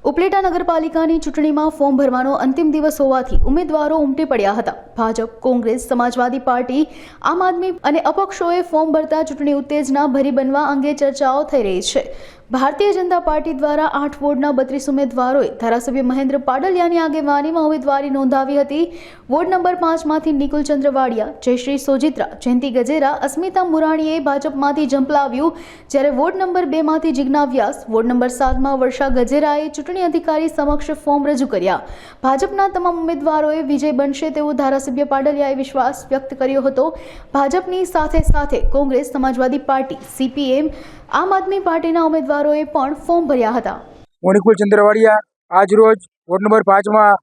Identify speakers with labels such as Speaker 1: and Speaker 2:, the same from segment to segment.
Speaker 1: ઉપલેટા નગરપાલિકાની ચૂંટણીમાં ફોર્મ ભરવાનો અંતિમ દિવસ હોવાથી ઉમેદવારો ઉમટી પડ્યા હતા। ભાજપ, કોંગ્રેસ, સમાજવાદી પાર્ટી, આમ આદમી અને અપક્ષોએ ફોર્મ ભરતા ચૂંટણી ઉત્તેજના ભરી બનવા અંગે ચર્ચાઓ થઈ રહી છે। ભારતીય જનતા પાર્ટી દ્વારા 8 વોર્ડના 32 ઉમેદવારોએ ધારાસભ્ય મહેન્દ્ર પાડલિયાની આગેવાનીમાં ઉમેદવારી નોંધાવી હતી। વોર્ડ નંબર 5 માંથી નિકુલ ચંદ્રવાડિયા, જયશ્રી સોજિત્રા, જયંતિ ગજેરા, અસ્મિતા મુરાણીએ ભાજપમાંથી ઝંપલાવ્યું, જ્યારે વોર્ડ નંબર 2 માંથી જિજ્ઞા વ્યાસ, વોર્ડ નંબર 7 માં વર્ષા ગજેરાએ ચૂંટણી અધિકારી સમક્ષ ફોર્મ રજૂ કર્યા। ભાજપના તમામ ઉમેદવારોએ વિજય બનશે તેવો ધારાસભ્ય પાડલિયાએ વિશ્વાસ વ્યક્ત કર્યો હતો। ભાજપની સાથે સાથે કોંગ્રેસ, સમાજવાદી પાર્ટી, CPM, આમ આદમી પાર્ટીના ઉમેદવારોએ પણ ફોર્મ ભર્યા હતા।
Speaker 2: હું નિકુલ ચંદ્રવાડિયા આજ રોજ વોર્ડ નંબર 5 માં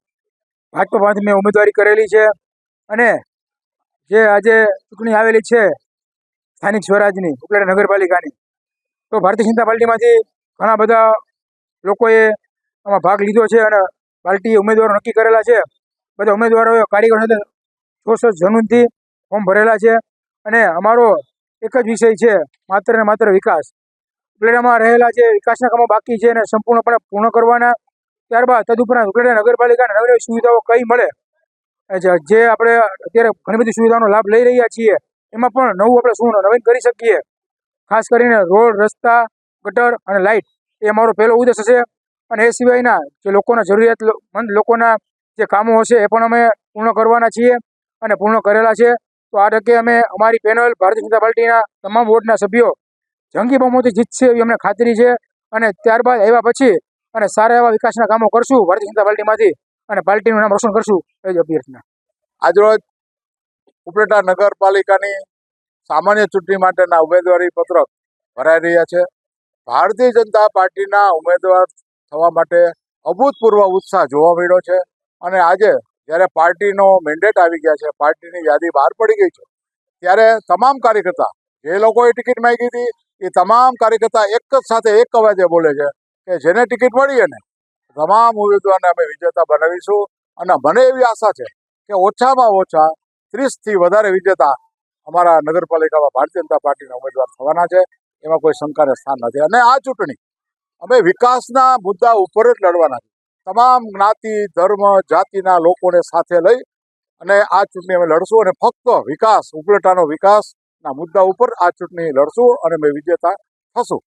Speaker 2: ભાજપમાંથી મેં ઉમેદવારી કરેલી છે અને જે આજે ચૂંટણી આવેલી છે સ્થાનિક સ્વરાજની ઉપલેટા નગરપાલિકાની, તો ભારતીય જનતા પાર્ટીમાંથી ઘણા બધા લોકોએ આમાં ભાગ લીધો છે અને પાર્ટીએ ઉમેદવારો નક્કી કરેલા છે। બધા ઉમેદવારોએ કારીગરો સાથે જોશ જનૂનથી ફોર્મ ભરેલા છે અને અમારો એક જ વિષય છે, માત્ર ને માત્ર વિકાસ। ઉપલેટામાં રહેલા જે વિકાસના કામો બાકી છે એને સંપૂર્ણપણે પૂર્ણ કરવાના। ત્યારબાદ તદુપરાંત ઉપલેટા નગરપાલિકાને નવી નવી સુવિધાઓ કઈ મળે, જે આપણે અત્યારે ઘણી બધી સુવિધાઓનો લાભ લઈ રહ્યા છીએ, એમાં પણ નવું આપણે શું નવીન કરી શકીએ। ખાસ કરીને રોડ, રસ્તા, ગટર અને લાઇટ એ અમારો પહેલો ઉદ્દેશ હશે અને એ સિવાયના જે લોકોના જરૂરિયાતમંદ લોકોના જે કામો હશે એ પણ અમે પૂર્ણ કરવાના છીએ અને પૂર્ણ કરેલા છે। તો આ તકે અમે અમારી પેનલ ભારતીય જનતા પાર્ટીના તમામ વોર્ડના સભ્યો જંગી બહુમતી જીતશે એવી અમને ખાતરી છે અને ત્યારબાદ આવ્યા પછી અને સારા એવા વિકાસના કામો કરશું ભારતીય જનતા પાર્ટીમાંથી અને પાર્ટીનું નામ રોશન કરશું એ જ અભ્યર્થના।
Speaker 3: આજરોજ ઉપલેટા નગરપાલિકાની સામાન્ય ચૂંટણી માટેના ઉમેદવારી પત્રક ભરાઈ રહ્યા છે। ભારતીય જનતા પાર્ટીના ઉમેદવાર થવા માટે અભૂતપૂર્વ ઉત્સાહ જોવા મળ્યો છે અને આજે જ્યારે પાર્ટીનો મેન્ડેટ આવી ગયા છે, પાર્ટીની યાદી બહાર પડી ગઈ છે, ત્યારે તમામ કાર્યકર્તા જે લોકોએ ટિકિટ માંગી હતી એ તમામ કાર્યકર્તા એક જ સાથે એક અવાજે બોલે છે કે જેને ટિકિટ મળી ને તમામ ઉમેદવારને અમે વિજેતા બનાવીશું અને મને એવી આશા છે કે ઓછામાં ઓછા 30થી વધારે વિજેતા અમારા નગરપાલિકામાં ભારતીય જનતા પાર્ટીના ઉમેદવાર થવાના છે, એમાં કોઈ શંકાને સ્થાન નથી। અને આ ચૂંટણી અમે વિકાસના મુદ્દા ઉપર જ લડવાના છે। તમામ જ્ઞાતિ, ધર્મ, જાતિના લોકોને સાથે લઈ અને આ ચૂંટણી અમે લડશું અને ફક્ત વિકાસ, ઉપલેટાનો વિકાસના મુદ્દા ઉપર આ ચૂંટણી લડશું અને અમે વિજેતા થશું।